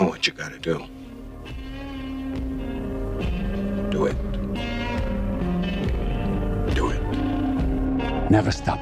know what you gotta do. Do it. Do it. Never stop,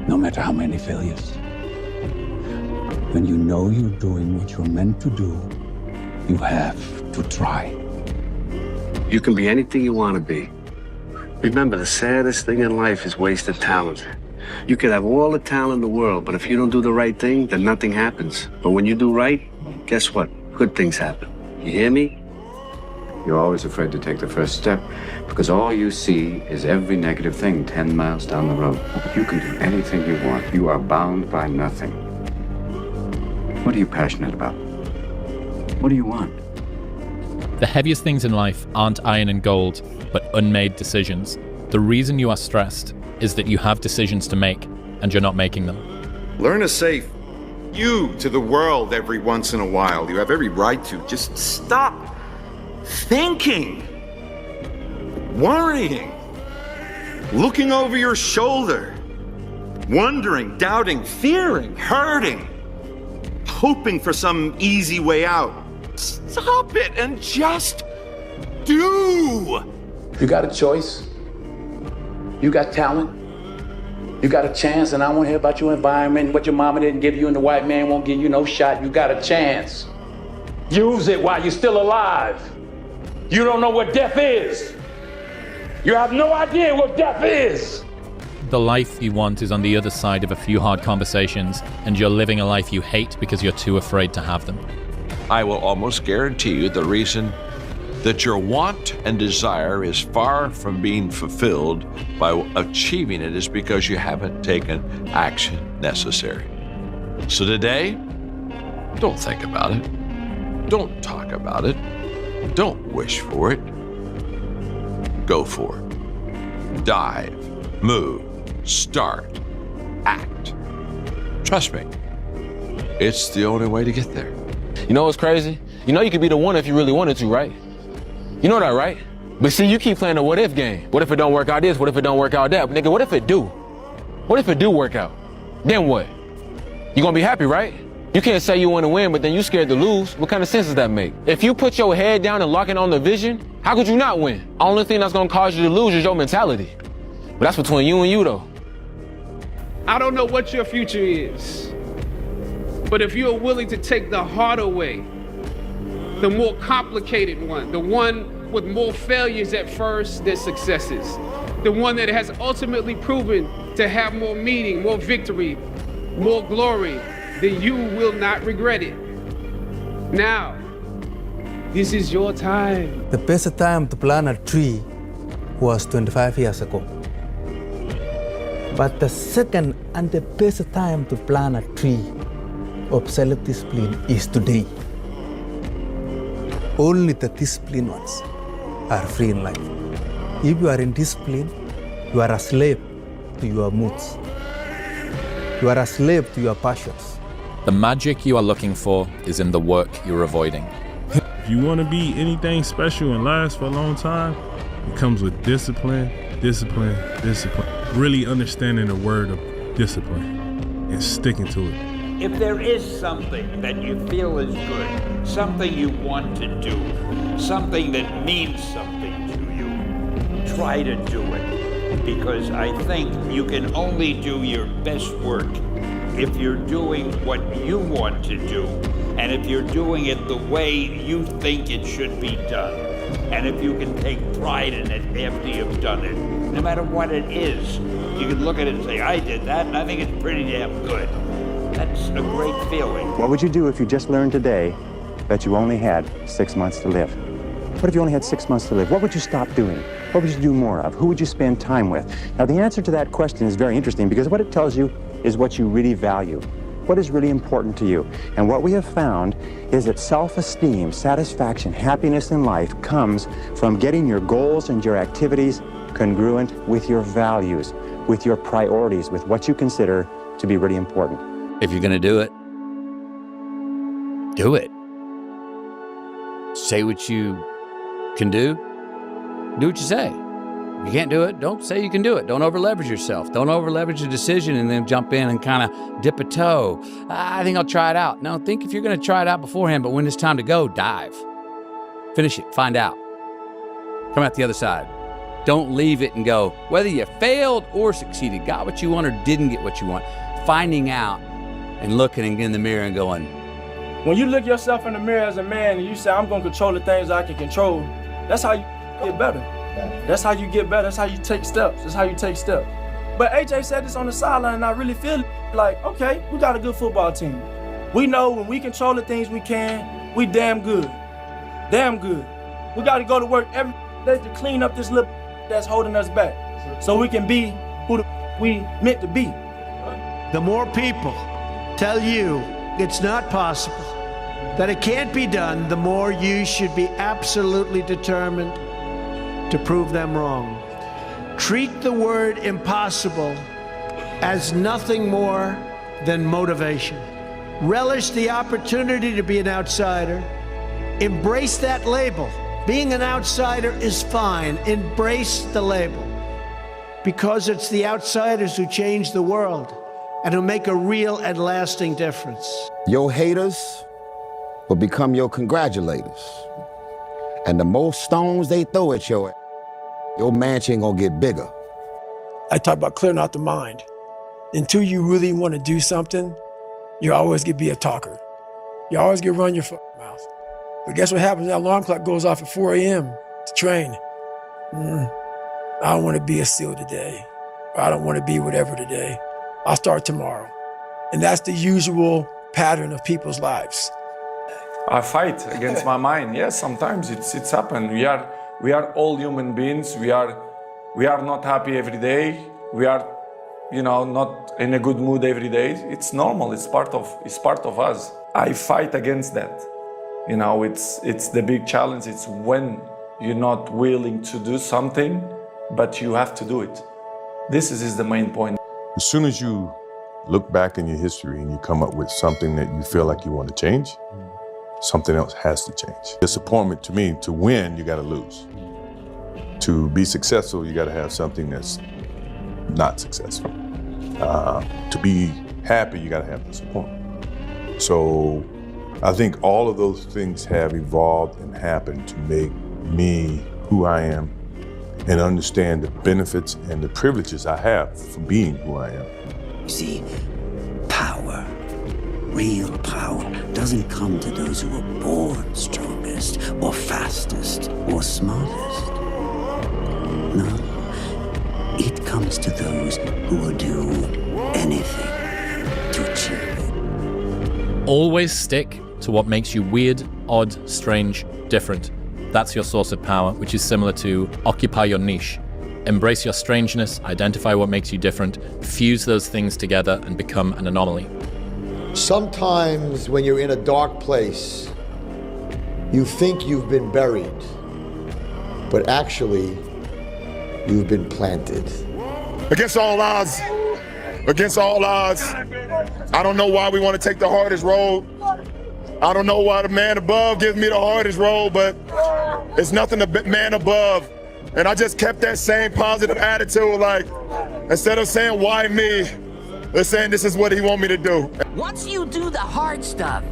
no matter how many failures. When you know you're doing what you're meant to do, you have to try. You can be anything you want to be. Remember, the saddest thing in life is wasted talent. You can have all the talent in the world, but if you don't do the right thing, then nothing happens. But when you do right, guess what? Good things happen. You hear me? You're always afraid to take the first step because all you see is every negative thing 10 miles down the road. You can do anything you want. You are bound by nothing. What are you passionate about? What do you want? The heaviest things in life aren't iron and gold, but unmade decisions. The reason you are stressed is that you have decisions to make and you're not making them. Learn to say you to the world every once in a while. You have every right to. Just stop thinking, worrying, looking over your shoulder, wondering, doubting, fearing, hurting, hoping for some easy way out. Stop it and just do. You got a choice. You got talent. You got a chance, and I want to hear about your environment, what your mama didn't give you, and the white man won't give you no shot. You got a chance. Use it while you're still alive. You don't know what death is. You have no idea what death is. The life you want is on the other side of a few hard conversations, and you're living a life you hate because you're too afraid to have them. I will almost guarantee you the reason that your want and desire is far from being fulfilled by achieving it is because you haven't taken action necessary. So today, don't think about it. Don't talk about it. Don't wish for it. Go for it. Dive, move, start, act. Trust me, it's the only way to get there. You know what's crazy? You know you could be the one if you really wanted to, right? You know that, right? But see, you keep playing the what if game. What if it don't work out this? What if it don't work out that? Nigga, what if it do? What if it do work out? Then what? You gonna be happy, right? You can't say you wanna win, but then you scared to lose. What kind of sense does that make? If you put your head down and lock in on the vision, how could you not win? Only thing that's gonna cause you to lose is your mentality. But that's between you and you, though. I don't know what your future is, but if you're willing to take the harder way, the more complicated one, the one with more failures at first than successes, the one that has ultimately proven to have more meaning, more victory, more glory, then you will not regret it. Now, this is your time. The best time to plant a tree was 25 years ago. But the second and the best time to plant a tree of self-discipline is today. Only the disciplined ones are free in life. If you are in discipline, you are a slave to your moods. You are a slave to your passions. The magic you are looking for is in the work you're avoiding. If you want to be anything special and last for a long time, it comes with discipline, discipline, discipline. Really understanding the word of discipline and sticking to it. If there is something that you feel is good, something you want to do, something that means something to you, try to do it. Because I think you can only do your best work if you're doing what you want to do, and if you're doing it the way you think it should be done, and if you can take pride in it after you've done it. No matter what it is, you can look at it and say, I did that, and I think it's pretty damn good. That's a great feeling. What would you do if you just learned today that you only had 6 months to live? What if you only had 6 months to live? What would you stop doing? What would you do more of? Who would you spend time with? Now, the answer to that question is very interesting because what it tells you is what you really value. What is really important to you? And what we have found is that self-esteem, satisfaction, happiness in life comes from getting your goals and your activities congruent with your values, with your priorities, with what you consider to be really important. If you're gonna do it, do it. Say what you can do what you say. You can't do it, don't say you can do it. Don't over-leverage yourself. Don't over-leverage a decision and then jump in and kind of dip a toe. I think I'll try it out. No, think if you're going to try it out beforehand, but when it's time to go, dive. Finish it, find out. Come out the other side. Don't leave it and go. Whether you failed or succeeded, got what you want or didn't get what you want, finding out and looking in the mirror and going. When you look yourself in the mirror as a man and you say, I'm going to control the things I can control, that's how you get better. That's how you get better. That's how you take steps. That's how you take steps. But AJ said this on the sideline, and I really feel like, okay, we got a good football team. We know when we control the things we can, we damn good. Damn good. We got to go to work every day to clean up this little that's holding us back so we can be who we meant to be. The more people tell you it's not possible, that it can't be done, the more you should be absolutely determined to prove them wrong. Treat the word impossible as nothing more than motivation. Relish the opportunity to be an outsider. Embrace that label. Being an outsider is fine. Embrace the label. Because it's the outsiders who change the world and who make a real and lasting difference. Your haters will become your congratulators. And the more stones they throw at your mansion gonna get bigger. I talk about clearing out the mind. Until you really want to do something, you always get be a talker. You always get run your mouth. But guess what happens? That alarm clock goes off at 4 a.m. to train. I don't want to be a SEAL today. Or I don't want to be whatever today. I'll start tomorrow. And that's the usual pattern of people's lives. I fight against my mind. Yes, sometimes it's happened. We are all human beings. We are not happy every day. We are, not in a good mood every day. It's normal. It's part of us. I fight against that. It's the big challenge. It's when you're not willing to do something, but you have to do it. This is the main point. As soon as you look back in your history and you come up with something that you feel like you want to change, something else has to change. Disappointment, to me, to win, you got to lose. To be successful, you got to have something that's not successful. To be happy, you got to have disappointment. So I think all of those things have evolved and happened to make me who I am and understand the benefits and the privileges I have for being who I am. You see, power, real power, doesn't come to those who are born strongest or fastest or smartest. No, it comes to those who will do anything to achieve it. Always stick to what makes you weird, odd, strange, different. That's your source of power, which is similar to occupy your niche. Embrace your strangeness, identify what makes you different, fuse those things together and become an anomaly. Sometimes when you're in a dark place, you think you've been buried, but actually, you've been planted. Against all odds, I don't know why we want to take the hardest road. I don't know why the man above gives me the hardest road, but it's nothing to man above. And I just kept that same positive attitude, like, instead of saying, why me? They're saying this is what he want me to do. Once you do the hard stuff,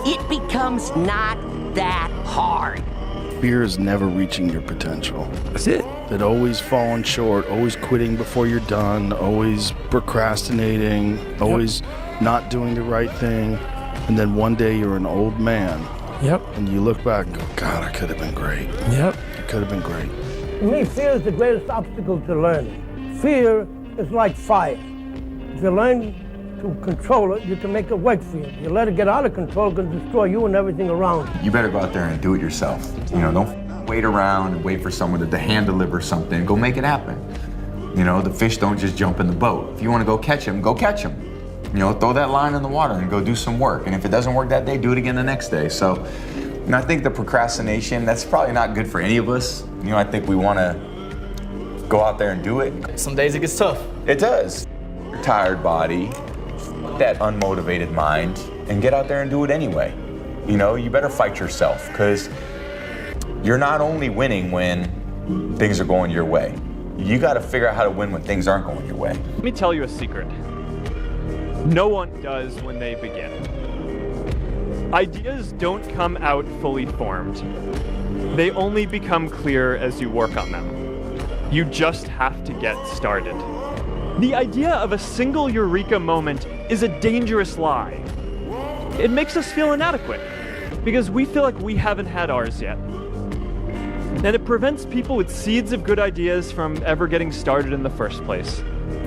it becomes not that hard. Fear is never reaching your potential. That's it. That always falling short, always quitting before you're done, always procrastinating, always not doing the right thing. And then one day you're an old man. Yep. And you look back and go, God, I could have been great. Yep. It could have been great. To me, fear is the greatest obstacle to learning. Fear is like fire. If you learn to control it, you can make it work for you. You let it get out of control, it can destroy you and everything around you. You better go out there and do it yourself. Don't wait around and wait for someone to hand deliver something. Go make it happen. The fish don't just jump in the boat. If you want to go catch them, go catch them. Throw that line in the water and go do some work. And if it doesn't work that day, do it again the next day. So, I think the procrastination, that's probably not good for any of us. I think we want to go out there and do it. Some days it gets tough. It does. Your tired body, that unmotivated mind, and get out there and do it anyway. You better fight yourself, because you're not only winning when things are going your way. You got to figure out how to win when things aren't going your way. Let me tell you a secret. No one does when they begin. Ideas don't come out fully formed. They only become clear as you work on them. You just have to get started. The idea of a single eureka moment is a dangerous lie. It makes us feel inadequate because we feel like we haven't had ours yet. And it prevents people with seeds of good ideas from ever getting started in the first place.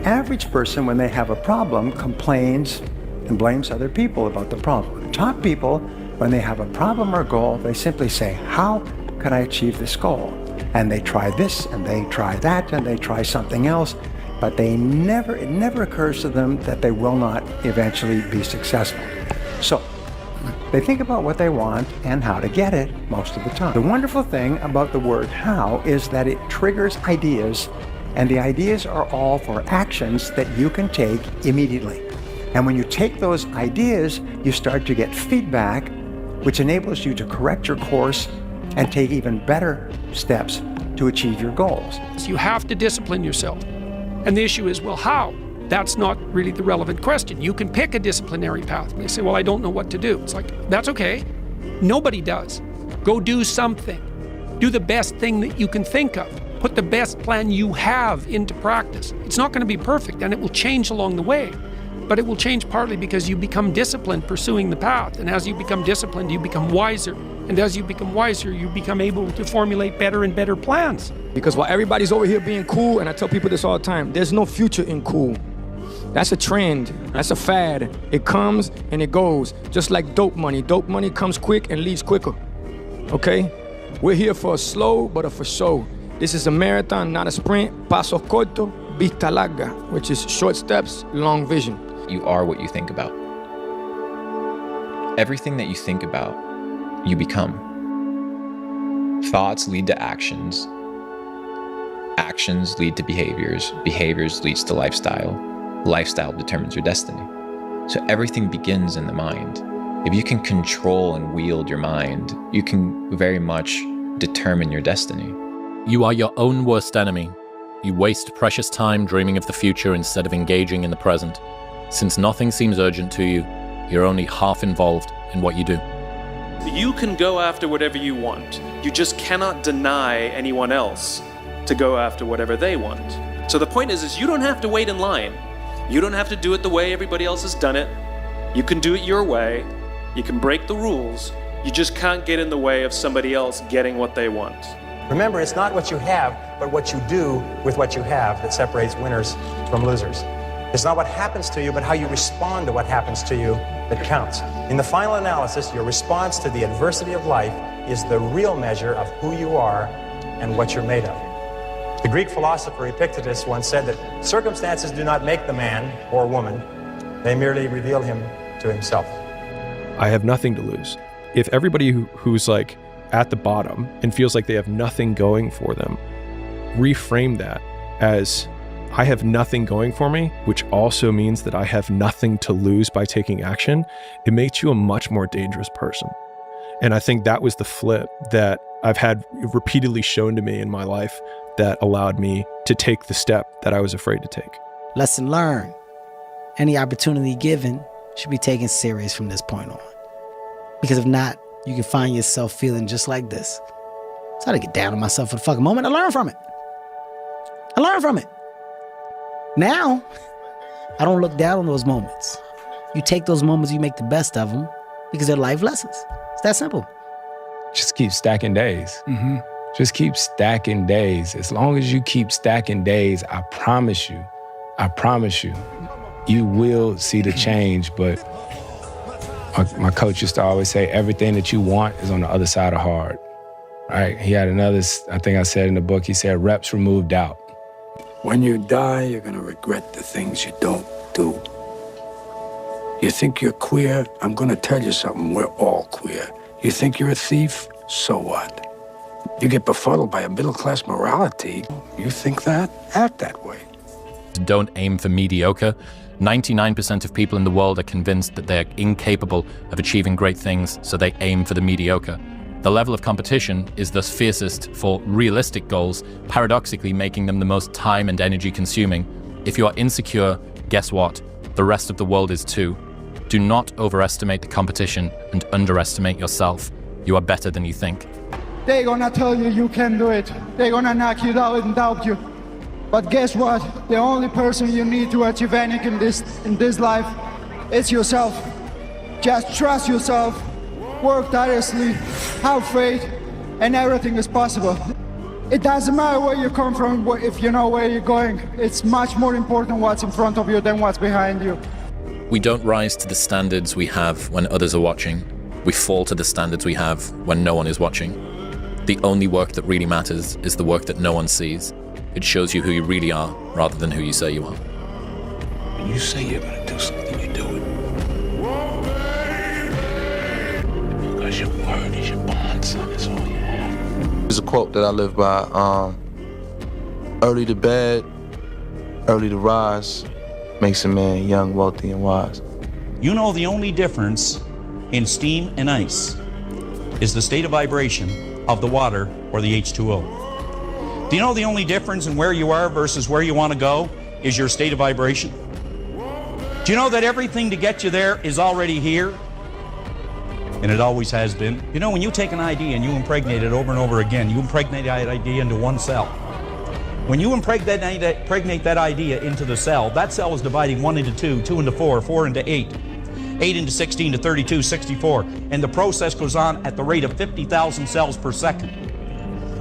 Average person, when they have a problem, complains and blames other people about the problem. Top people, when they have a problem or goal, they simply say, how can I achieve this goal? And they try this, and they try that, and they try something else, but it never occurs to them that they will not eventually be successful. So, they think about what they want and how to get it most of the time. The wonderful thing about the word how is that it triggers ideas, and the ideas are all for actions that you can take immediately. And when you take those ideas, you start to get feedback, which enables you to correct your course and take even better steps to achieve your goals. So you have to discipline yourself. And the issue is, well, how? That's not really the relevant question. You can pick a disciplinary path. And they say, well, I don't know what to do. It's like, that's okay. Nobody does. Go do something. Do the best thing that you can think of. Put the best plan you have into practice. It's not going to be perfect, and it will change along the way. But it will change partly because you become disciplined pursuing the path. And as you become disciplined, you become wiser. And as you become wiser, you become able to formulate better and better plans. Because while everybody's over here being cool, and I tell people this all the time, there's no future in cool. That's a trend. That's a fad. It comes and it goes. Just like dope money. Dope money comes quick and leaves quicker. Okay? We're here for a slow, but a for show. This is a marathon, not a sprint. Pasos corto, vista larga, which is short steps, long vision. You are what you think about. Everything that you think about, you become. Thoughts lead to actions. Actions lead to behaviors. Behaviors leads to lifestyle. Lifestyle determines your destiny. So everything begins in the mind. If you can control and wield your mind, you can very much determine your destiny. You are your own worst enemy. You waste precious time dreaming of the future instead of engaging in the present. Since nothing seems urgent to you, you're only half involved in what you do. You can go after whatever you want. You just cannot deny anyone else to go after whatever they want. So the point is you don't have to wait in line. You don't have to do it the way everybody else has done it. You can do it your way. You can break the rules. You just can't get in the way of somebody else getting what they want. Remember, it's not what you have, but what you do with what you have that separates winners from losers. It's not what happens to you, but how you respond to what happens to you that counts. In the final analysis, your response to the adversity of life is the real measure of who you are and what you're made of. The Greek philosopher Epictetus once said that circumstances do not make the man or woman, they merely reveal him to himself. I have nothing to lose. If everybody who's like at the bottom and feels like they have nothing going for them, reframe that as I have nothing going for me, which also means that I have nothing to lose by taking action, it makes you a much more dangerous person. And I think that was the flip that I've had repeatedly shown to me in my life that allowed me to take the step that I was afraid to take. Lesson learned. Any opportunity given should be taken serious from this point on. Because if not, you can find yourself feeling just like this. So I had to get down on myself for the fucking moment. I learned from it. Now, I don't look down on those moments. You take those moments, you make the best of them because they're life lessons. It's that simple. Just keep stacking days. Just keep stacking days. As long as you keep stacking days, I promise you, you will see the change. But my coach used to always say, everything that you want is on the other side of hard. Right? He had another, I think I said in the book, he said, reps remove doubt. When you die, you're gonna regret the things you don't do. You think you're queer? I'm gonna tell you something, we're all queer. You think you're a thief? So what? You get befuddled by a middle-class morality. You think that? Act that way. Don't aim for mediocre. 99% of people in the world are convinced that they're incapable of achieving great things, so they aim for the mediocre. The level of competition is thus fiercest for realistic goals, paradoxically making them the most time and energy consuming. If you are insecure, guess what? The rest of the world is too. Do not overestimate the competition and underestimate yourself. You are better than you think. They're gonna tell you you can do it. They're gonna knock you down and doubt you. But guess what? The only person you need to achieve anything in this life is yourself. Just trust yourself, work tirelessly, have faith, and everything is possible. It doesn't matter where you come from if you know where you're going. It's much more important what's in front of you than what's behind you. We don't rise to the standards we have when others are watching. We fall to the standards we have when no one is watching. The only work that really matters is the work that no one sees. It shows you who you really are rather than who you say you are. When you say you're gonna do something, you do it. Because your word is your bond, son. That's all you have. There's a quote that I live by. Early to bed, early to rise, makes a man young, wealthy, and wise. You know the only difference in steam and ice is the state of vibration of the water or the H2O. Do you know the only difference in where you are versus where you want to go is your state of vibration? Do you know that everything to get you there is already here? And it always has been. You know, when you take an idea and you impregnate it over and over again, you impregnate that idea into one cell. When you impregnate that idea into the cell, that cell is dividing 1 into 2, 2 into 4, 4 into 8, 8 into 16 to 32, 64. And the process goes on at the rate of 50,000 cells per second.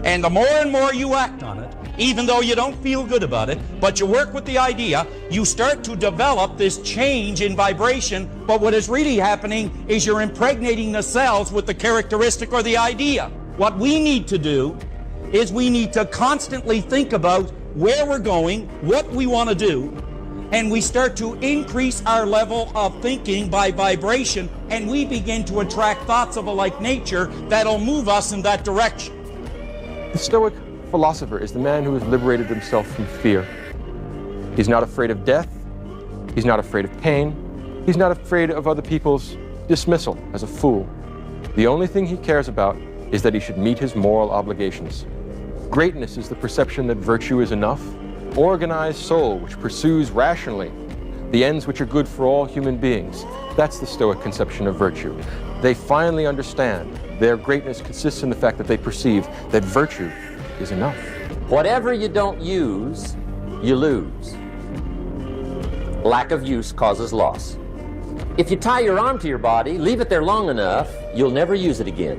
And the more and more you act on it, even though you don't feel good about it, but you work with the idea, you start to develop this change in vibration. But what is really happening is you're impregnating the cells with the characteristic or the idea. What we need to do is we need to constantly think about where we're going, what we want to do, and we start to increase our level of thinking by vibration, and we begin to attract thoughts of a like nature that'll move us in that direction. The Stoic philosopher is the man who has liberated himself from fear. He's not afraid of death. He's not afraid of pain. He's not afraid of other people's dismissal as a fool. The only thing he cares about is that he should meet his moral obligations. Greatness is the perception that virtue is enough. Organized soul which pursues rationally the ends which are good for all human beings. That's the Stoic conception of virtue. They finally understand their greatness consists in the fact that they perceive that virtue is enough. Whatever you don't use, you lose. Lack of use causes loss. If you tie your arm to your body, leave it there long enough, you'll never use it again.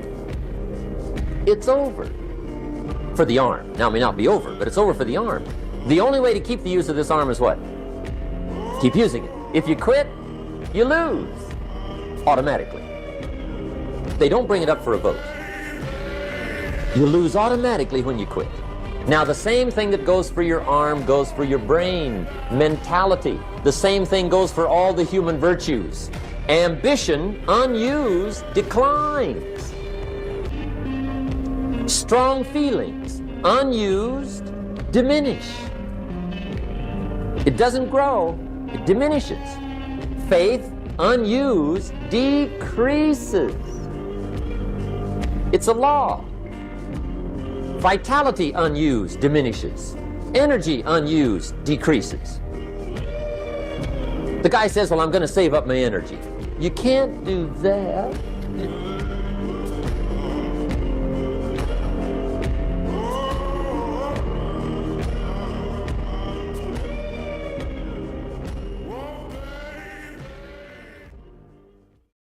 It's over for the arm. Now, it may not be over, but it's over for the arm. The only way to keep the use of this arm is what? Keep using it. If you quit, you lose automatically. They don't bring it up for a vote. You lose automatically when you quit. Now, the same thing that goes for your arm goes for your brain, mentality. The same thing goes for all the human virtues. Ambition, unused, declines. Strong feelings, unused, diminish. It doesn't grow, it diminishes. Faith, unused, decreases. It's a law. Vitality, unused, diminishes. Energy, unused, decreases. The guy says, well, I'm going to save up my energy. You can't do that.